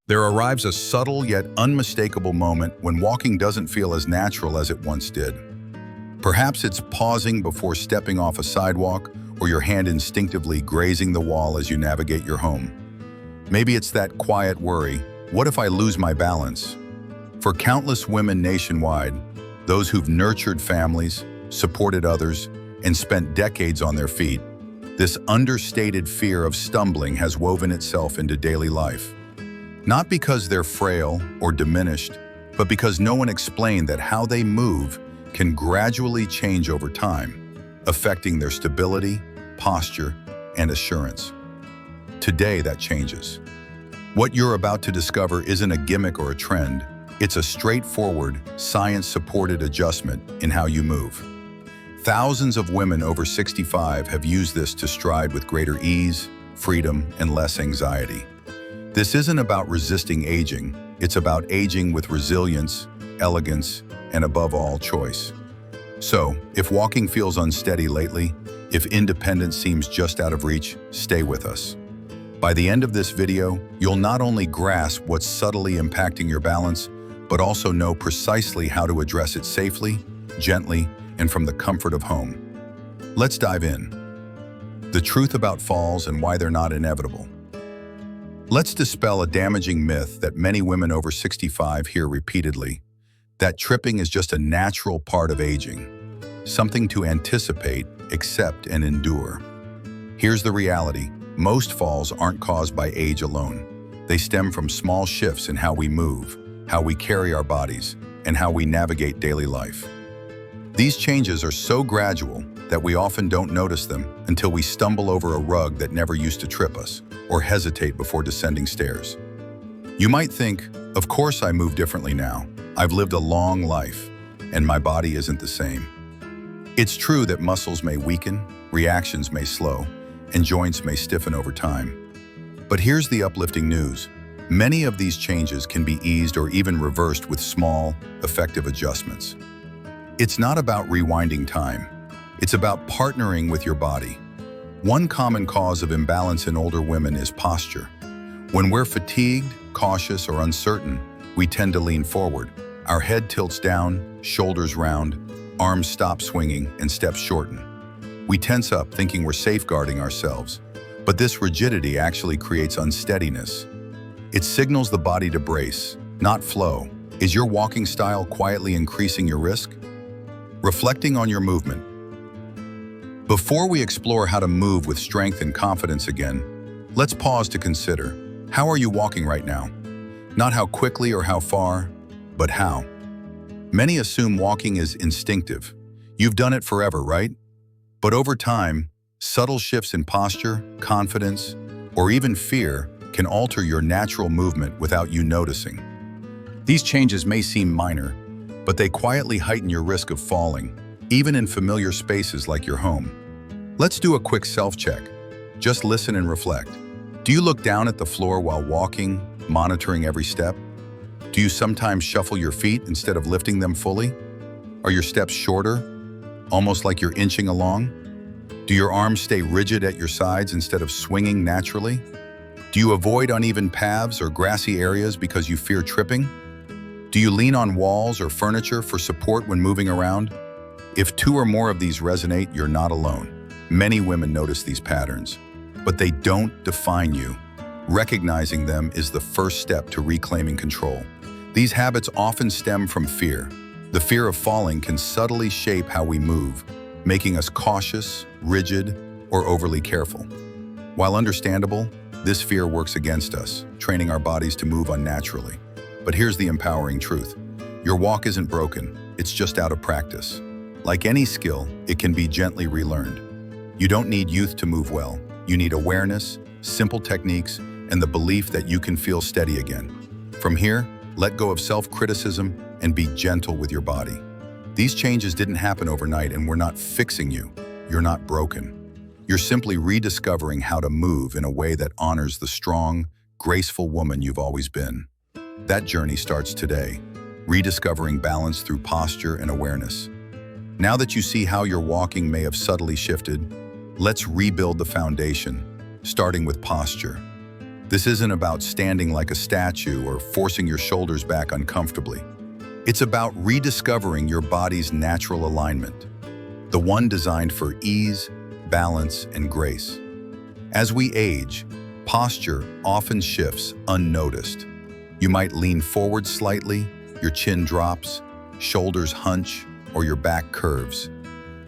There arrives a subtle yet unmistakable moment when walking doesn't feel as natural as it once did. Perhaps it's pausing before stepping off a sidewalk, or your hand instinctively grazing the wall as you navigate your home. Maybe it's that quiet worry, what if I lose my balance? For countless women nationwide, those who've nurtured families, supported others, and spent decades on their feet, this understated fear of stumbling has woven itself into daily life. Not because they're frail or diminished, but because no one explained that how they move can gradually change over time, affecting their stability, posture, and assurance. Today, that changes. What you're about to discover isn't a gimmick or a trend. It's a straightforward, science-supported adjustment in how you move. Thousands of women over 65 have used this to stride with greater ease, freedom, and less anxiety. This isn't about resisting aging. It's about aging with resilience, elegance, and above all, choice. So, if walking feels unsteady lately, if independence seems just out of reach, stay with us. By the end of this video, you'll not only grasp what's subtly impacting your balance, but also know precisely how to address it safely, gently, and from the comfort of home. Let's dive in. The truth about falls and why they're not inevitable. Let's dispel a damaging myth that many women over 65 hear repeatedly, that tripping is just a natural part of aging, something to anticipate, accept, and endure. Here's the reality. Most falls aren't caused by age alone. They stem from small shifts in how we move, how we carry our bodies, and how we navigate daily life. These changes are so gradual that we often don't notice them until we stumble over a rug that never used to trip us, or hesitate before descending stairs. You might think, of course I move differently now. I've lived a long life, and my body isn't the same. It's true that muscles may weaken, reactions may slow, and joints may stiffen over time. But here's the uplifting news. Many of these changes can be eased or even reversed with small, effective adjustments. It's not about rewinding time. It's about partnering with your body. One common cause of imbalance in older women is posture. When we're fatigued, cautious, or uncertain, we tend to lean forward. Our head tilts down, shoulders round, arms stop swinging, and steps shorten. We tense up thinking we're safeguarding ourselves, but this rigidity actually creates unsteadiness. It signals the body to brace, not flow. Is your walking style quietly increasing your risk? Reflecting on your movement. Before we explore how to move with strength and confidence again, let's pause to consider, how are you walking right now? Not how quickly or how far, but how. Many assume walking is instinctive. You've done it forever, right? But over time, subtle shifts in posture, confidence, or even fear can alter your natural movement without you noticing. These changes may seem minor, but they quietly heighten your risk of falling, even in familiar spaces like your home. Let's do a quick self-check. Just listen and reflect. Do you look down at the floor while walking, monitoring every step? Do you sometimes shuffle your feet instead of lifting them fully? Are your steps shorter, almost like you're inching along? Do your arms stay rigid at your sides instead of swinging naturally? Do you avoid uneven paths or grassy areas because you fear tripping? Do you lean on walls or furniture for support when moving around? If two or more of these resonate, you're not alone. Many women notice these patterns, but they don't define you. Recognizing them is the first step to reclaiming control. These habits often stem from fear. The fear of falling can subtly shape how we move, making us cautious, rigid, or overly careful. While understandable, this fear works against us, training our bodies to move unnaturally. But here's the empowering truth. Your walk isn't broken, it's just out of practice. Like any skill, it can be gently relearned. You don't need youth to move well. You need awareness, simple techniques, and the belief that you can feel steady again. From here, let go of self-criticism and be gentle with your body. These changes didn't happen overnight, and we're not fixing you. You're not broken. You're simply rediscovering how to move in a way that honors the strong, graceful woman you've always been. That journey starts today, rediscovering balance through posture and awareness. Now that you see how your walking may have subtly shifted, let's rebuild the foundation, starting with posture. This isn't about standing like a statue or forcing your shoulders back uncomfortably. It's about rediscovering your body's natural alignment, the one designed for ease, balance, and grace. As we age, posture often shifts unnoticed. You might lean forward slightly, your chin drops, shoulders hunch, or your back curves.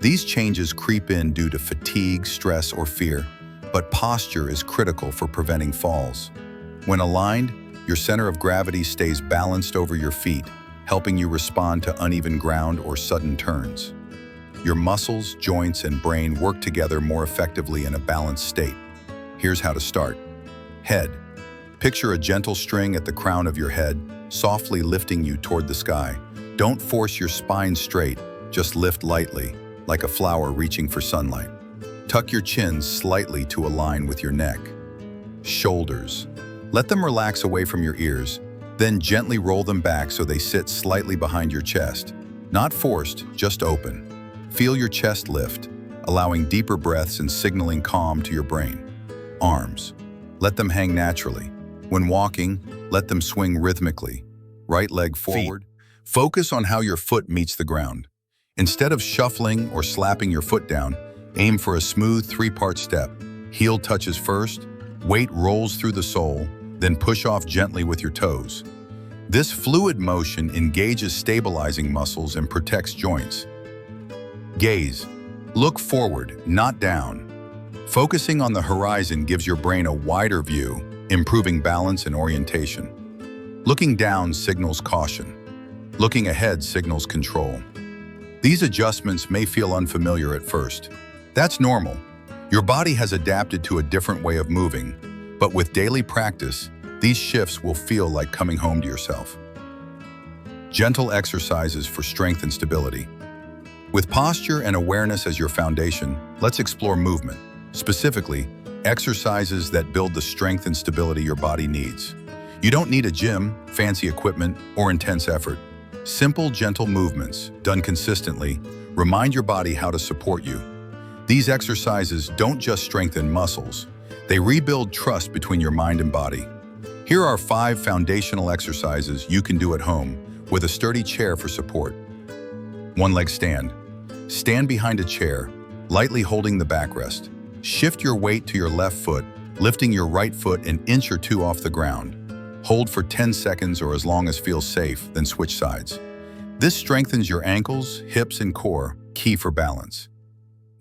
These changes creep in due to fatigue, stress, or fear, but posture is critical for preventing falls. When aligned, your center of gravity stays balanced over your feet, helping you respond to uneven ground or sudden turns. Your muscles, joints, and brain work together more effectively in a balanced state. Here's how to start. Head. Picture a gentle string at the crown of your head, softly lifting you toward the sky. Don't force your spine straight, just lift lightly, like a flower reaching for sunlight. Tuck your chin slightly to align with your neck. Shoulders. Let them relax away from your ears, then gently roll them back so they sit slightly behind your chest. Not forced, just open. Feel your chest lift, allowing deeper breaths and signaling calm to your brain. Arms. Let them hang naturally. When walking, let them swing rhythmically. Right leg forward. Focus on how your foot meets the ground. Instead of shuffling or slapping your foot down, aim for a smooth three-part step. Heel touches first, weight rolls through the sole, then push off gently with your toes. This fluid motion engages stabilizing muscles and protects joints. Gaze. Look forward, not down. Focusing on the horizon gives your brain a wider view, improving balance and orientation. Looking down signals caution. Looking ahead signals control. These adjustments may feel unfamiliar at first. That's normal. Your body has adapted to a different way of moving, but with daily practice, these shifts will feel like coming home to yourself. Gentle exercises for strength and stability. With posture and awareness as your foundation, let's explore movement, specifically, exercises that build the strength and stability your body needs. You don't need a gym, fancy equipment, or intense effort. Simple, gentle movements, done consistently, remind your body how to support you. These exercises don't just strengthen muscles, they rebuild trust between your mind and body. Here are 5 foundational exercises you can do at home with a sturdy chair for support. One-leg stand. Stand behind a chair, lightly holding the backrest. Shift your weight to your left foot, lifting your right foot an inch or 2 off the ground. Hold for 10 seconds or as long as feels safe, then switch sides. This strengthens your ankles, hips, and core, key for balance.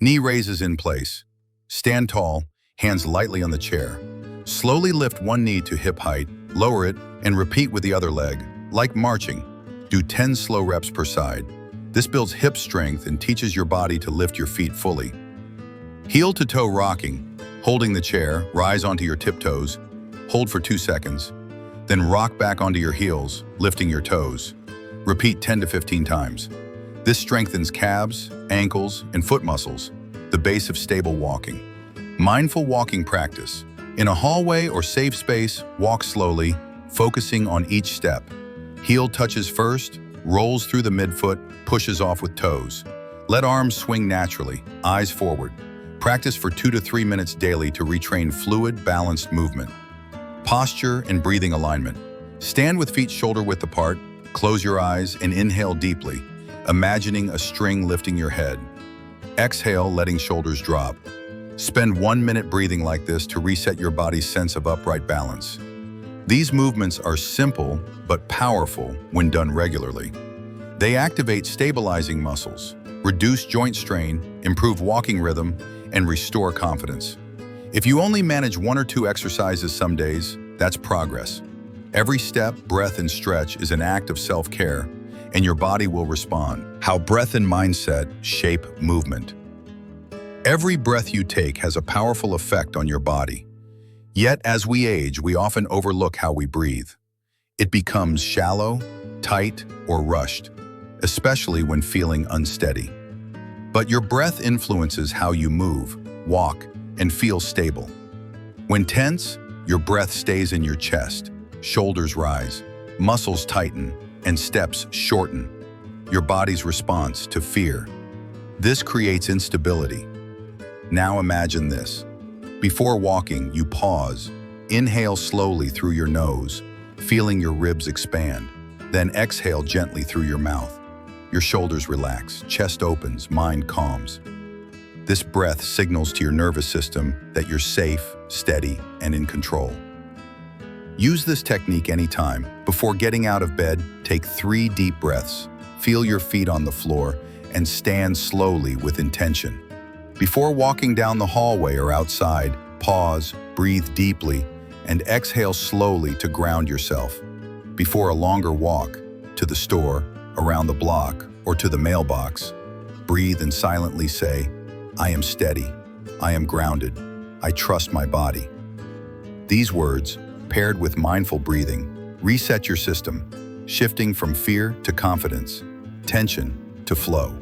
Knee raises in place. Stand tall, hands lightly on the chair. Slowly lift one knee to hip height, lower it, and repeat with the other leg. Like marching, do 10 slow reps per side. This builds hip strength and teaches your body to lift your feet fully. Heel to toe rocking. Holding the chair, rise onto your tiptoes. Hold for 2 seconds. Then rock back onto your heels, lifting your toes. Repeat 10 to 15 times. This strengthens calves, ankles, and foot muscles, the base of stable walking. Mindful walking practice. In a hallway or safe space, walk slowly, focusing on each step. Heel touches first, rolls through the midfoot, pushes off with toes. Let arms swing naturally, eyes forward. Practice for 2 to 3 minutes daily to retrain fluid, balanced movement. Posture and breathing alignment. Stand with feet shoulder-width apart, close your eyes, and inhale deeply, imagining a string lifting your head. Exhale, letting shoulders drop. Spend 1 minute breathing like this to reset your body's sense of upright balance. These movements are simple but powerful when done regularly. They activate stabilizing muscles, reduce joint strain, improve walking rhythm, and restore confidence. If you only manage 1 or 2 exercises some days, that's progress. Every step, breath, and stretch is an act of self-care, and your body will respond. How breath and mindset shape movement. Every breath you take has a powerful effect on your body. Yet, as we age, we often overlook how we breathe. It becomes shallow, tight, or rushed, especially when feeling unsteady. But your breath influences how you move, walk, and feel stable. When tense, your breath stays in your chest, shoulders rise, muscles tighten, and steps shorten. Your body's response to fear. This creates instability. Now imagine this. Before walking, you pause, Inhale slowly through your nose, feeling your ribs expand. Then exhale gently through your mouth. Your shoulders relax, chest opens, mind calms. This breath signals to your nervous system that you're safe, steady, and in control. Use this technique anytime. Before getting out of bed, take 3 deep breaths. Feel your feet on the floor and stand slowly with intention. Before walking down the hallway or outside, pause, breathe deeply, and exhale slowly to ground yourself. Before a longer walk, to the store, around the block, or to the mailbox, breathe and silently say, "I am steady, I am grounded, I trust my body." These words, paired with mindful breathing, reset your system, shifting from fear to confidence, tension to flow.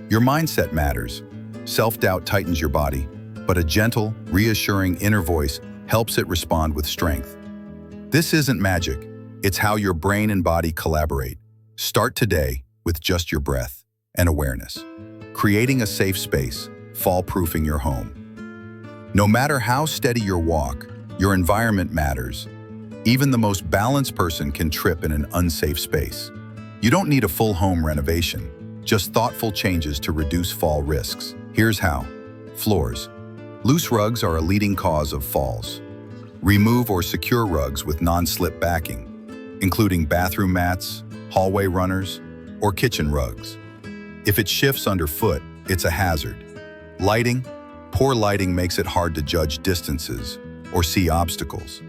Your mindset matters. Self-doubt tightens your body, but a gentle, reassuring inner voice helps it respond with strength. This isn't magic. It's how your brain and body collaborate. Start today with just your breath and awareness, creating a safe space, fall-proofing your home. No matter how steady your walk, your environment matters. Even the most balanced person can trip in an unsafe space. You don't need a full home renovation, just thoughtful changes to reduce fall risks. Here's how. Floors. Loose rugs are a leading cause of falls. Remove or secure rugs with non-slip backing, including bathroom mats, hallway runners, or kitchen rugs. If it shifts underfoot, it's a hazard. Lighting. Poor lighting makes it hard to judge distances or see obstacles.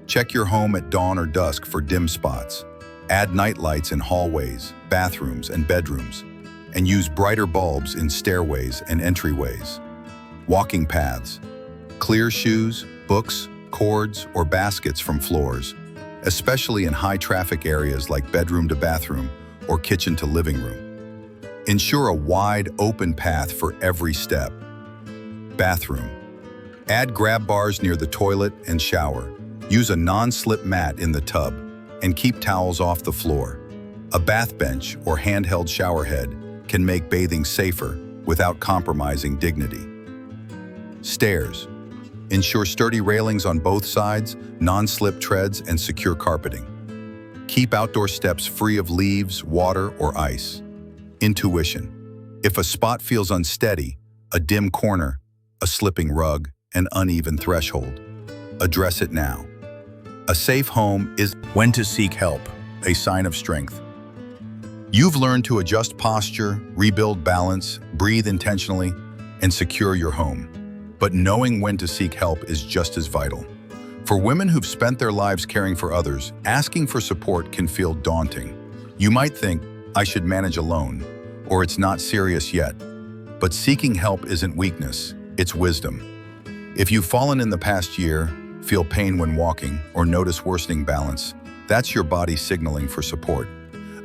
Check your home at dawn or dusk for dim spots. Add night lights in hallways, bathrooms, and bedrooms, and use brighter bulbs in stairways and entryways. Walking paths. Clear shoes, books, cords, or baskets from floors, especially in high-traffic areas like bedroom to bathroom or kitchen to living room. Ensure a wide, open path for every step. Bathroom. Add grab bars near the toilet and shower. Use a non-slip mat in the tub, and keep towels off the floor. A bath bench or handheld shower head can make bathing safer without compromising dignity. Stairs. Ensure sturdy railings on both sides, non-slip treads, and secure carpeting. Keep outdoor steps free of leaves, water, or ice. Intuition. If a spot feels unsteady, a dim corner, a slipping rug, an uneven threshold, address it now. A safe home is when to seek help, a sign of strength. You've learned to adjust posture, rebuild balance, breathe intentionally, and secure your home. But knowing when to seek help is just as vital. For women who've spent their lives caring for others, asking for support can feel daunting. You might think, "I should manage alone," or "it's not serious yet." But seeking help isn't weakness, it's wisdom. If you've fallen in the past year, feel pain when walking, or notice worsening balance, that's your body signaling for support.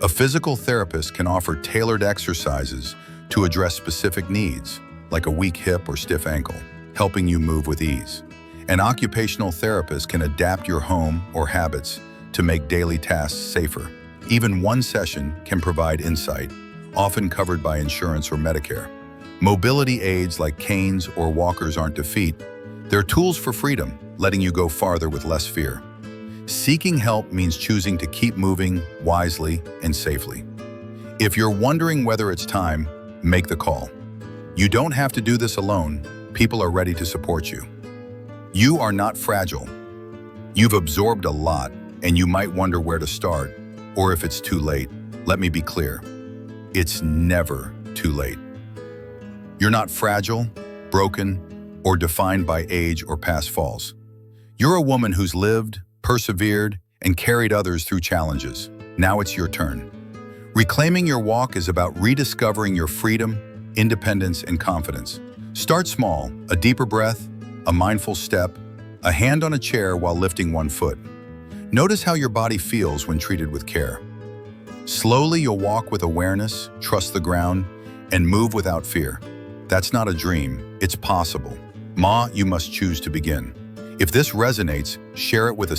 A physical therapist can offer tailored exercises to address specific needs, like a weak hip or stiff ankle, helping you move with ease. An occupational therapist can adapt your home or habits to make daily tasks safer. Even one session can provide insight, often covered by insurance or Medicare. Mobility aids like canes or walkers aren't defeat. They're tools for freedom, letting you go farther with less fear. Seeking help means choosing to keep moving wisely and safely. If you're wondering whether it's time, make the call. You don't have to do this alone. People are ready to support you. You are not fragile. You've absorbed a lot, and you might wonder where to start, or if it's too late. Let me be clear. It's never too late. You're not fragile, broken, or defined by age or past falls. You're a woman who's lived, persevered, and carried others through challenges. Now it's your turn. Reclaiming your walk is about rediscovering your freedom, independence, and confidence. Start small, a deeper breath, a mindful step, a hand on a chair while lifting one foot. Notice how your body feels when treated with care. Slowly, you'll walk with awareness, trust the ground, and move without fear. That's not a dream, it's possible. You must choose to begin. If this resonates, share it with a